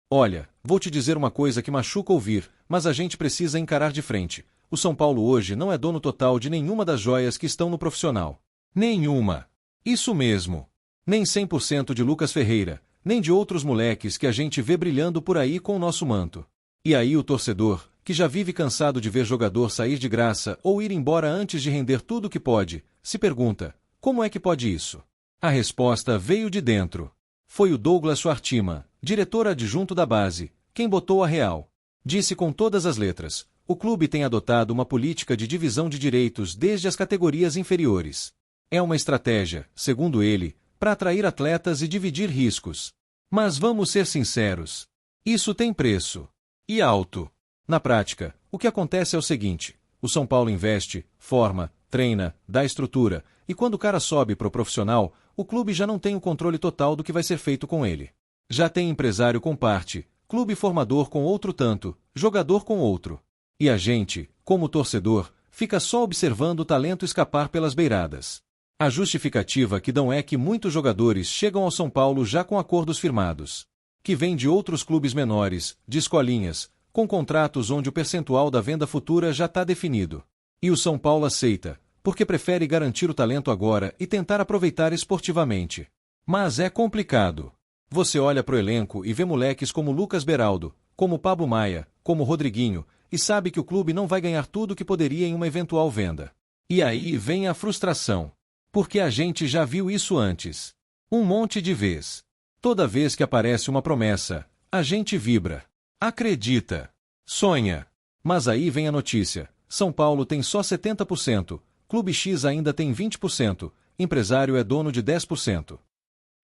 Olha, vou te dizer uma coisa que machuca ouvir, mas a gente precisa encarar de frente. O São Paulo hoje não é dono total de nenhuma das joias que estão no profissional. Nenhuma. Isso mesmo. Nem 100% de Lucas Ferreira, nem de outros moleques que a gente vê brilhando por aí com o nosso manto. E aí o torcedor, que já vive cansado de ver jogador sair de graça ou ir embora antes de render tudo o que pode, se pergunta, como é que pode isso? A resposta veio de dentro. Foi o Douglas Schwartzman, diretor adjunto da base, quem botou a real. Disse com todas as letras, o clube tem adotado uma política de divisão de direitos desde as categorias inferiores. É uma estratégia, segundo ele, para atrair atletas e dividir riscos. Mas vamos ser sinceros. Isso tem preço. E alto. Na prática, o que acontece é o seguinte, o São Paulo investe, forma, treina, dá estrutura, e quando o cara sobe pro profissional, o clube já não tem o controle total do que vai ser feito com ele. Já tem empresário com parte, clube formador com outro tanto, jogador com outro. E a gente, como torcedor, fica só observando o talento escapar pelas beiradas. A justificativa que dão é que muitos jogadores chegam ao São Paulo já com acordos firmados, que vêm de outros clubes menores, de escolinhas, com contratos onde o percentual da venda futura já está definido. E o São Paulo aceita, porque prefere garantir o talento agora e tentar aproveitar esportivamente. Mas é complicado. Você olha pro elenco e vê moleques como Lucas Beraldo, como Pablo Maia, como Rodriguinho, e sabe que o clube não vai ganhar tudo que poderia em uma eventual venda. E aí vem a frustração. Porque a gente já viu isso antes. Um monte de vez. Toda vez que aparece uma promessa, a gente vibra. Acredita. Sonha. Mas aí vem a notícia. São Paulo tem só 70%, Clube X ainda tem 20%, empresário é dono de 10%.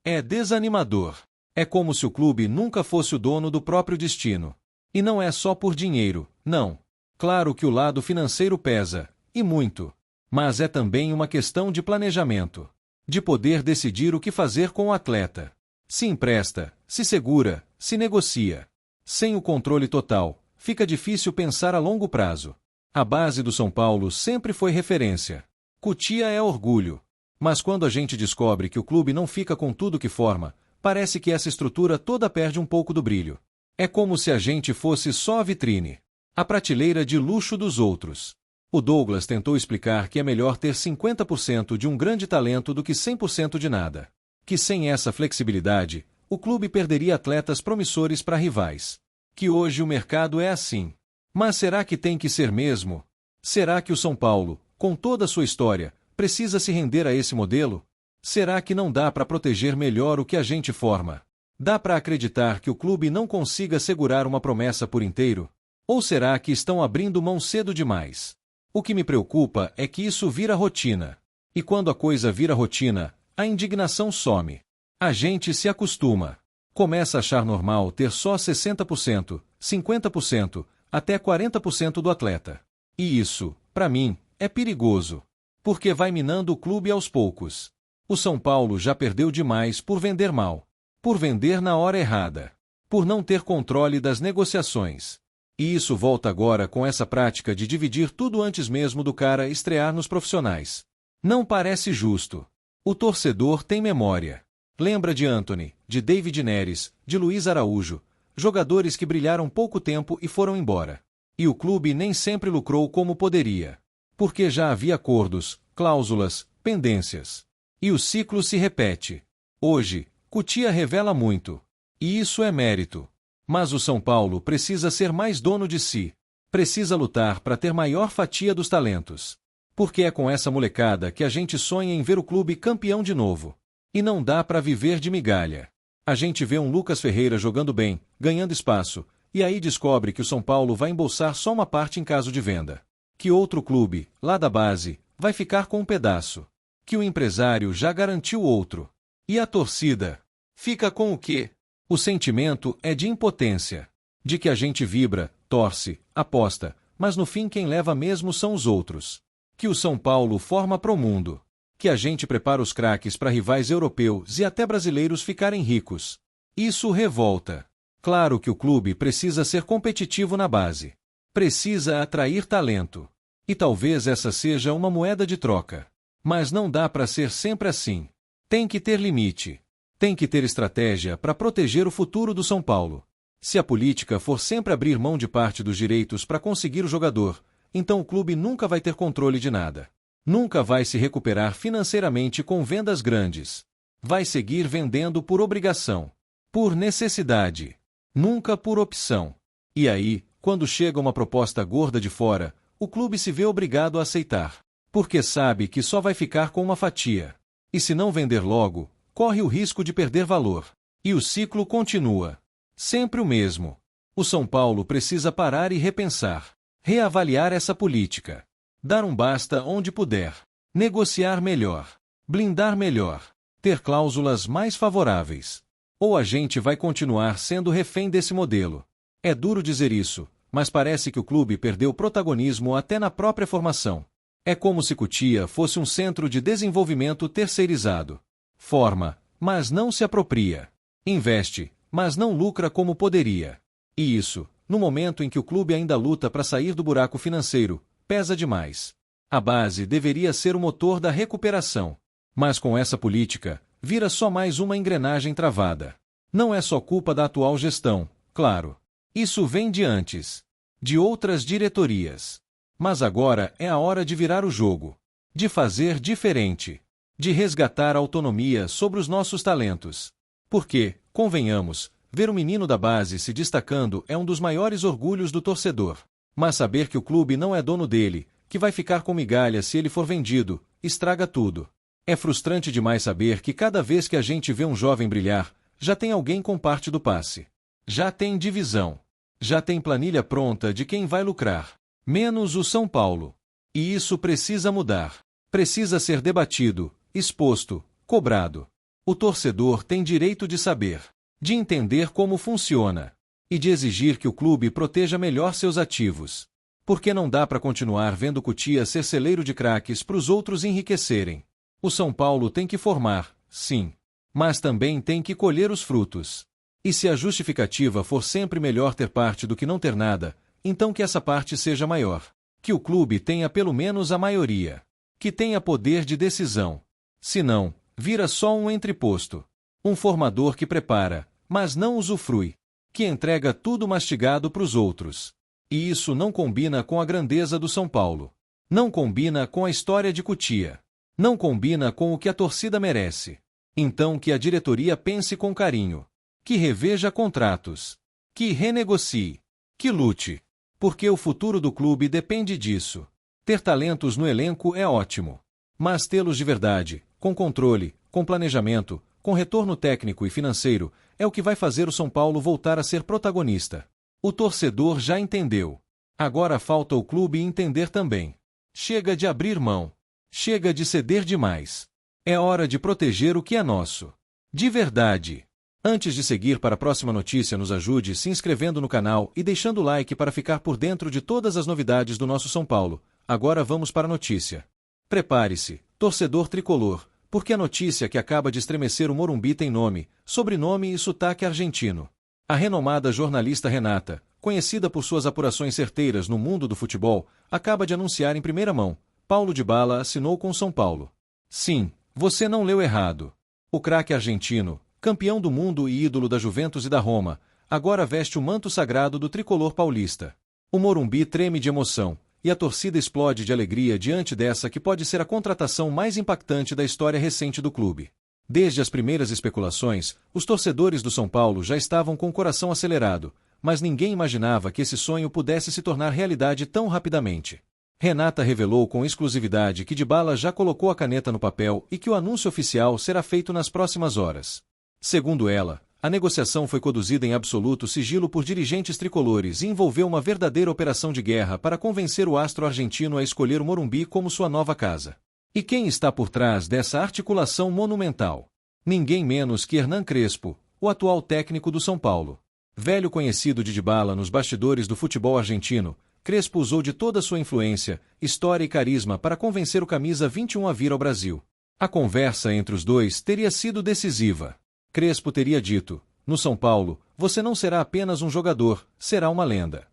É desanimador. É como se o clube nunca fosse o dono do próprio destino. E não é só por dinheiro, não. Claro que o lado financeiro pesa, e muito. Mas é também uma questão de planejamento. De poder decidir o que fazer com o atleta. Se empresta, se segura, se negocia. Sem o controle total, fica difícil pensar a longo prazo. A base do São Paulo sempre foi referência. Cotia é orgulho. Mas quando a gente descobre que o clube não fica com tudo que forma, parece que essa estrutura toda perde um pouco do brilho. É como se a gente fosse só a vitrine. A prateleira de luxo dos outros. O Douglas tentou explicar que é melhor ter 50% de um grande talento do que 100% de nada. Que sem essa flexibilidade, o clube perderia atletas promissores para rivais. Que hoje o mercado é assim. Mas será que tem que ser mesmo? Será que o São Paulo, com toda a sua história, precisa se render a esse modelo? Será que não dá para proteger melhor o que a gente forma? Dá para acreditar que o clube não consiga segurar uma promessa por inteiro? Ou será que estão abrindo mão cedo demais? O que me preocupa é que isso vira rotina. E quando a coisa vira rotina, a indignação some. A gente se acostuma. Começa a achar normal ter só 60%, 50%, até 40% do atleta. E isso, para mim, é perigoso. Porque vai minando o clube aos poucos. O São Paulo já perdeu demais por vender mal. Por vender na hora errada. Por não ter controle das negociações. E isso volta agora com essa prática de dividir tudo antes mesmo do cara estrear nos profissionais. Não parece justo. O torcedor tem memória. Lembra de Antony, de David Neres, de Luiz Araújo, jogadores que brilharam pouco tempo e foram embora. E o clube nem sempre lucrou como poderia. Porque já havia acordos, cláusulas, pendências. E o ciclo se repete. Hoje, Cotia revela muito. E isso é mérito. Mas o São Paulo precisa ser mais dono de si. Precisa lutar para ter maior fatia dos talentos. Porque é com essa molecada que a gente sonha em ver o clube campeão de novo. E não dá para viver de migalha. A gente vê um Lucas Ferreira jogando bem, ganhando espaço, e aí descobre que o São Paulo vai embolsar só uma parte em caso de venda. Que outro clube, lá da base, vai ficar com um pedaço. Que o empresário já garantiu outro. E a torcida? Fica com o quê? O sentimento é de impotência. De que a gente vibra, torce, aposta, mas no fim quem leva mesmo são os outros. Que o São Paulo forma pro mundo. Que a gente prepara os craques para rivais europeus e até brasileiros ficarem ricos. Isso revolta. Claro que o clube precisa ser competitivo na base. Precisa atrair talento. E talvez essa seja uma moeda de troca. Mas não dá para ser sempre assim. Tem que ter limite. Tem que ter estratégia para proteger o futuro do São Paulo. Se a política for sempre abrir mão de parte dos direitos para conseguir o jogador, então o clube nunca vai ter controle de nada. Nunca vai se recuperar financeiramente com vendas grandes. Vai seguir vendendo por obrigação, por necessidade, nunca por opção. E aí, quando chega uma proposta gorda de fora, o clube se vê obrigado a aceitar, porque sabe que só vai ficar com uma fatia. E se não vender logo, corre o risco de perder valor. E o ciclo continua. Sempre o mesmo. O São Paulo precisa parar e repensar, reavaliar essa política. Dar um basta onde puder. Negociar melhor. Blindar melhor. Ter cláusulas mais favoráveis. Ou a gente vai continuar sendo refém desse modelo. É duro dizer isso, mas parece que o clube perdeu protagonismo até na própria formação. É como se Cotia fosse um centro de desenvolvimento terceirizado. Forma, mas não se apropria. Investe, mas não lucra como poderia. E isso, no momento em que o clube ainda luta para sair do buraco financeiro, pesa demais. A base deveria ser o motor da recuperação. Mas com essa política, vira só mais uma engrenagem travada. Não é só culpa da atual gestão, claro. Isso vem de antes. De outras diretorias. Mas agora é a hora de virar o jogo. De fazer diferente. De resgatar a autonomia sobre os nossos talentos. Porque, convenhamos, ver o menino da base se destacando é um dos maiores orgulhos do torcedor. Mas saber que o clube não é dono dele, que vai ficar com migalha se ele for vendido, estraga tudo. É frustrante demais saber que cada vez que a gente vê um jovem brilhar, já tem alguém com parte do passe. Já tem divisão. Já tem planilha pronta de quem vai lucrar. Menos o São Paulo. E isso precisa mudar. Precisa ser debatido, exposto, cobrado. O torcedor tem direito de saber, de entender como funciona e de exigir que o clube proteja melhor seus ativos. Porque não dá para continuar vendo Cotia ser celeiro de craques para os outros enriquecerem. O São Paulo tem que formar, sim, mas também tem que colher os frutos. E se a justificativa for sempre melhor ter parte do que não ter nada, então que essa parte seja maior. Que o clube tenha pelo menos a maioria. Que tenha poder de decisão. Se não, vira só um entreposto. Um formador que prepara, mas não usufrui. Que entrega tudo mastigado para os outros. E isso não combina com a grandeza do São Paulo. Não combina com a história de Cotia. Não combina com o que a torcida merece. Então que a diretoria pense com carinho. Que reveja contratos. Que renegocie. Que lute. Porque o futuro do clube depende disso. Ter talentos no elenco é ótimo. Mas tê-los de verdade, com controle, com planejamento, com retorno técnico e financeiro, é o que vai fazer o São Paulo voltar a ser protagonista. O torcedor já entendeu. Agora falta o clube entender também. Chega de abrir mão. Chega de ceder demais. É hora de proteger o que é nosso. De verdade. Antes de seguir para a próxima notícia, nos ajude se inscrevendo no canal e deixando o like para ficar por dentro de todas as novidades do nosso São Paulo. Agora vamos para a notícia. Prepare-se, torcedor tricolor, porque a notícia que acaba de estremecer o Morumbi tem nome, sobrenome e sotaque argentino. A renomada jornalista Renata, conhecida por suas apurações certeiras no mundo do futebol, acaba de anunciar em primeira mão: Paulo Dybala assinou com São Paulo. Sim, você não leu errado. O craque argentino, campeão do mundo e ídolo da Juventus e da Roma, agora veste o manto sagrado do tricolor paulista. O Morumbi treme de emoção, e a torcida explode de alegria diante dessa que pode ser a contratação mais impactante da história recente do clube. Desde as primeiras especulações, os torcedores do São Paulo já estavam com o coração acelerado, mas ninguém imaginava que esse sonho pudesse se tornar realidade tão rapidamente. Renata revelou com exclusividade que Dybala já colocou a caneta no papel e que o anúncio oficial será feito nas próximas horas. Segundo ela, a negociação foi conduzida em absoluto sigilo por dirigentes tricolores e envolveu uma verdadeira operação de guerra para convencer o astro argentino a escolher o Morumbi como sua nova casa. E quem está por trás dessa articulação monumental? Ninguém menos que Hernan Crespo, o atual técnico do São Paulo. Velho conhecido de Dybala nos bastidores do futebol argentino, Crespo usou de toda sua influência, história e carisma para convencer o camisa 21 a vir ao Brasil. A conversa entre os dois teria sido decisiva. Crespo teria dito: no São Paulo, você não será apenas um jogador, será uma lenda.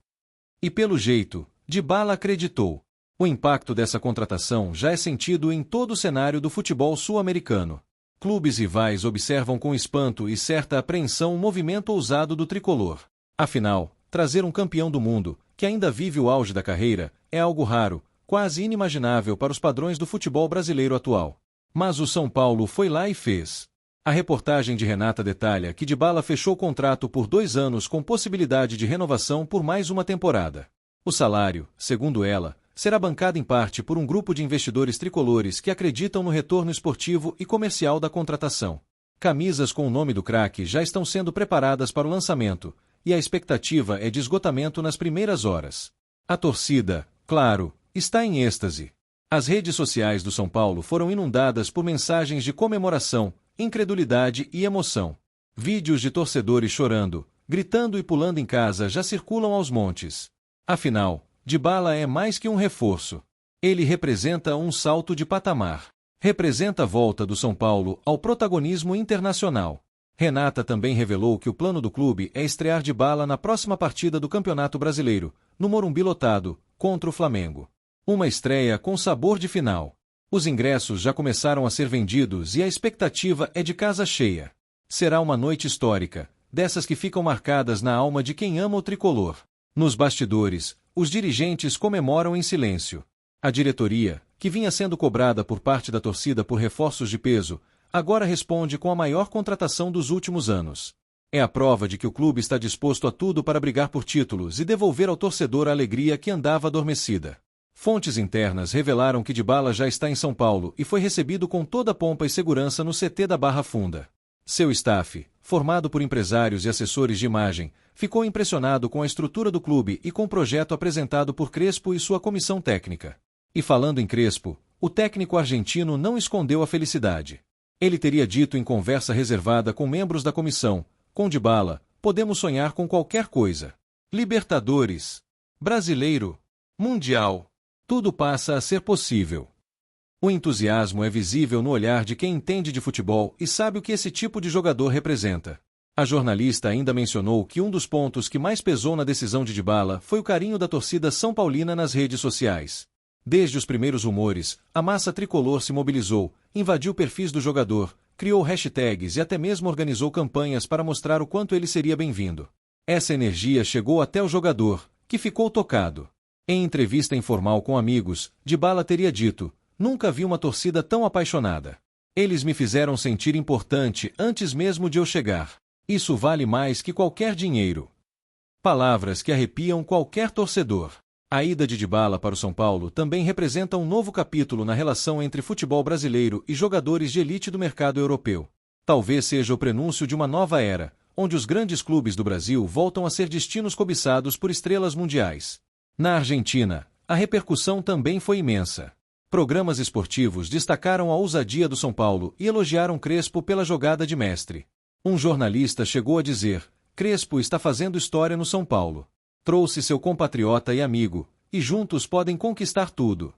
E pelo jeito, Dybala acreditou. O impacto dessa contratação já é sentido em todo o cenário do futebol sul-americano. Clubes rivais observam com espanto e certa apreensão o movimento ousado do tricolor. Afinal, trazer um campeão do mundo, que ainda vive o auge da carreira, é algo raro, quase inimaginável para os padrões do futebol brasileiro atual. Mas o São Paulo foi lá e fez. A reportagem de Renata detalha que Dybala fechou contrato por 2 anos com possibilidade de renovação por mais uma temporada. O salário, segundo ela, será bancado em parte por um grupo de investidores tricolores que acreditam no retorno esportivo e comercial da contratação. Camisas com o nome do craque já estão sendo preparadas para o lançamento, e a expectativa é de esgotamento nas primeiras horas. A torcida, claro, está em êxtase. As redes sociais do São Paulo foram inundadas por mensagens de comemoração, incredulidade e emoção. Vídeos de torcedores chorando, gritando e pulando em casa já circulam aos montes. Afinal, Dybala é mais que um reforço. Ele representa um salto de patamar. Representa a volta do São Paulo ao protagonismo internacional. Renata também revelou que o plano do clube é estrear Dybala na próxima partida do Campeonato Brasileiro, no Morumbi lotado, contra o Flamengo. Uma estreia com sabor de final. Os ingressos já começaram a ser vendidos e a expectativa é de casa cheia. Será uma noite histórica, dessas que ficam marcadas na alma de quem ama o tricolor. Nos bastidores, os dirigentes comemoram em silêncio. A diretoria, que vinha sendo cobrada por parte da torcida por reforços de peso, agora responde com a maior contratação dos últimos anos. É a prova de que o clube está disposto a tudo para brigar por títulos e devolver ao torcedor a alegria que andava adormecida. Fontes internas revelaram que Dybala já está em São Paulo e foi recebido com toda a pompa e segurança no CT da Barra Funda. Seu staff, formado por empresários e assessores de imagem, ficou impressionado com a estrutura do clube e com o projeto apresentado por Crespo e sua comissão técnica. E falando em Crespo, o técnico argentino não escondeu a felicidade. Ele teria dito em conversa reservada com membros da comissão: com Dybala, podemos sonhar com qualquer coisa. Libertadores, Brasileiro, Mundial, tudo passa a ser possível. O entusiasmo é visível no olhar de quem entende de futebol e sabe o que esse tipo de jogador representa. A jornalista ainda mencionou que um dos pontos que mais pesou na decisão de Dybala foi o carinho da torcida são paulina nas redes sociais. Desde os primeiros rumores, a massa tricolor se mobilizou, invadiu perfis do jogador, criou hashtags e até mesmo organizou campanhas para mostrar o quanto ele seria bem-vindo. Essa energia chegou até o jogador, que ficou tocado. Em entrevista informal com amigos, Dybala teria dito: "Nunca vi uma torcida tão apaixonada. Eles me fizeram sentir importante antes mesmo de eu chegar. Isso vale mais que qualquer dinheiro." Palavras que arrepiam qualquer torcedor. A ida de Dybala para o São Paulo também representa um novo capítulo na relação entre futebol brasileiro e jogadores de elite do mercado europeu. Talvez seja o prenúncio de uma nova era, onde os grandes clubes do Brasil voltam a ser destinos cobiçados por estrelas mundiais. Na Argentina, a repercussão também foi imensa. Programas esportivos destacaram a ousadia do São Paulo e elogiaram Crespo pela jogada de mestre. Um jornalista chegou a dizer: "Crespo está fazendo história no São Paulo. Trouxe seu compatriota e amigo, e juntos podem conquistar tudo."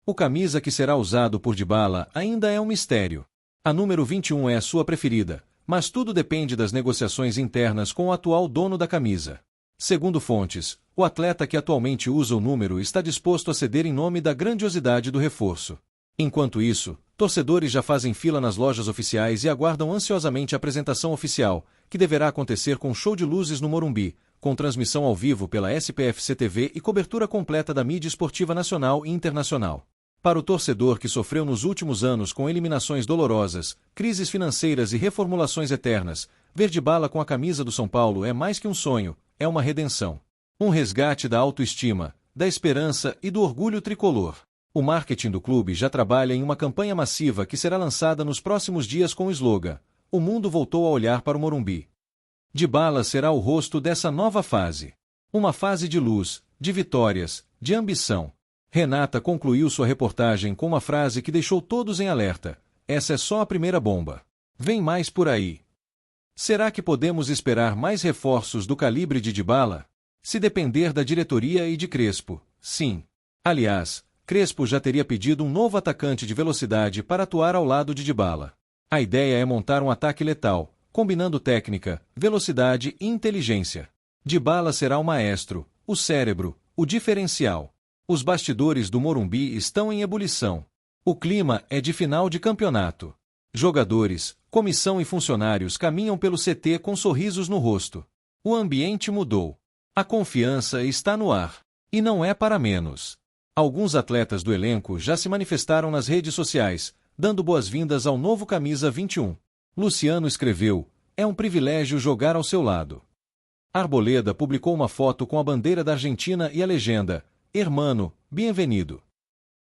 O camisa que será usado por Dybala ainda é um mistério. A número 21 é a sua preferida, mas tudo depende das negociações internas com o atual dono da camisa. Segundo fontes, o atleta que atualmente usa o número está disposto a ceder em nome da grandiosidade do reforço. Enquanto isso, torcedores já fazem fila nas lojas oficiais e aguardam ansiosamente a apresentação oficial, que deverá acontecer com show de luzes no Morumbi, com transmissão ao vivo pela SPFC TV e cobertura completa da mídia esportiva nacional e internacional. Para o torcedor que sofreu nos últimos anos com eliminações dolorosas, crises financeiras e reformulações eternas, ver Dybala com a camisa do São Paulo é mais que um sonho, é uma redenção. Um resgate da autoestima, da esperança e do orgulho tricolor. O marketing do clube já trabalha em uma campanha massiva que será lançada nos próximos dias com o slogan: "O mundo voltou a olhar para o Morumbi." Dybala será o rosto dessa nova fase. Uma fase de luz, de vitórias, de ambição. Renata concluiu sua reportagem com uma frase que deixou todos em alerta: "Essa é só a primeira bomba. Vem mais por aí." Será que podemos esperar mais reforços do calibre de Dybala? Se depender da diretoria e de Crespo, sim. Aliás, Crespo já teria pedido um novo atacante de velocidade para atuar ao lado de Dybala. A ideia é montar um ataque letal, combinando técnica, velocidade e inteligência. Dybala será o maestro, o cérebro, o diferencial. Os bastidores do Morumbi estão em ebulição. O clima é de final de campeonato. Jogadores, comissão e funcionários caminham pelo CT com sorrisos no rosto. O ambiente mudou. A confiança está no ar. E não é para menos. Alguns atletas do elenco já se manifestaram nas redes sociais, dando boas-vindas ao novo camisa 21. Luciano escreveu: "É um privilégio jogar ao seu lado." Arboleda publicou uma foto com a bandeira da Argentina e a legenda: "Hermano, bienvenido."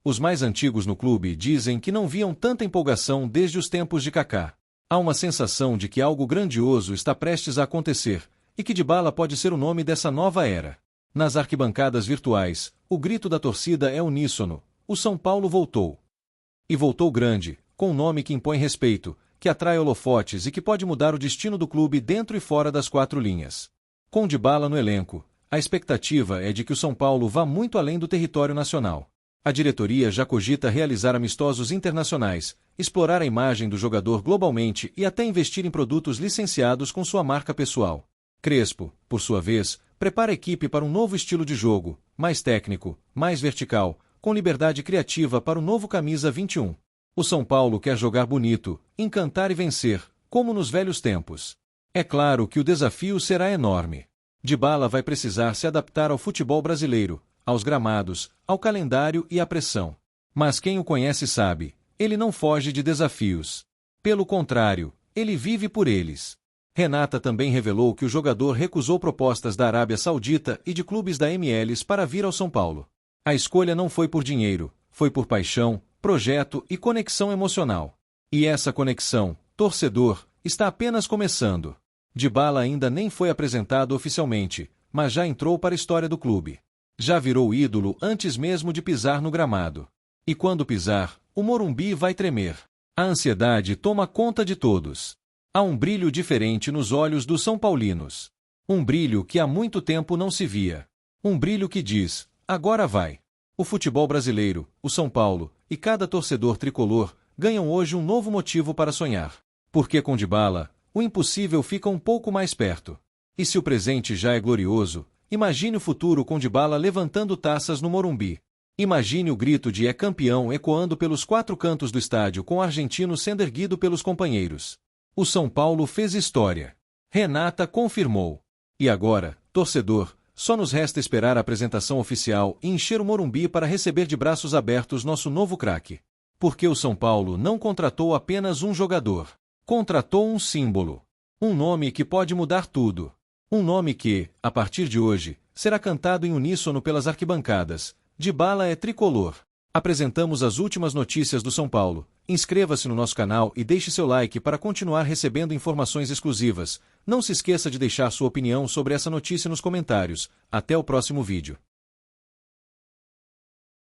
Os mais antigos no clube dizem que não viam tanta empolgação desde os tempos de Kaká. Há uma sensação de que algo grandioso está prestes a acontecer, e que Dybala pode ser o nome dessa nova era. Nas arquibancadas virtuais, o grito da torcida é uníssono: o São Paulo voltou. E voltou grande, com um nome que impõe respeito, que atrai holofotes e que pode mudar o destino do clube dentro e fora das quatro linhas. Com Dybala no elenco, a expectativa é de que o São Paulo vá muito além do território nacional. A diretoria já cogita realizar amistosos internacionais, explorar a imagem do jogador globalmente e até investir em produtos licenciados com sua marca pessoal. Crespo, por sua vez, prepara a equipe para um novo estilo de jogo, mais técnico, mais vertical, com liberdade criativa para o novo camisa 21. O São Paulo quer jogar bonito, encantar e vencer, como nos velhos tempos. É claro que o desafio será enorme. Dybala vai precisar se adaptar ao futebol brasileiro, aos gramados, ao calendário e à pressão. Mas quem o conhece sabe, ele não foge de desafios. Pelo contrário, ele vive por eles. Renata também revelou que o jogador recusou propostas da Arábia Saudita e de clubes da MLS para vir ao São Paulo. A escolha não foi por dinheiro, foi por paixão, projeto e conexão emocional. E essa conexão, torcedor, está apenas começando. Dybala ainda nem foi apresentado oficialmente, mas já entrou para a história do clube. Já virou ídolo antes mesmo de pisar no gramado. E quando pisar, o Morumbi vai tremer. A ansiedade toma conta de todos. Há um brilho diferente nos olhos dos são paulinos. Um brilho que há muito tempo não se via. Um brilho que diz: agora vai. O futebol brasileiro, o São Paulo e cada torcedor tricolor ganham hoje um novo motivo para sonhar. Porque com Dybala, o impossível fica um pouco mais perto. E se o presente já é glorioso, imagine o futuro com Dybala levantando taças no Morumbi. Imagine o grito de "é campeão" ecoando pelos quatro cantos do estádio com o argentino sendo erguido pelos companheiros. O São Paulo fez história. Renata confirmou. E agora, torcedor, só nos resta esperar a apresentação oficial e encher o Morumbi para receber de braços abertos nosso novo craque. Porque o São Paulo não contratou apenas um jogador. Contratou um símbolo. Um nome que pode mudar tudo. Um nome que, a partir de hoje, será cantado em uníssono pelas arquibancadas. Dybala é tricolor. Apresentamos as últimas notícias do São Paulo. Inscreva-se no nosso canal e deixe seu like para continuar recebendo informações exclusivas. Não se esqueça de deixar sua opinião sobre essa notícia nos comentários. Até o próximo vídeo.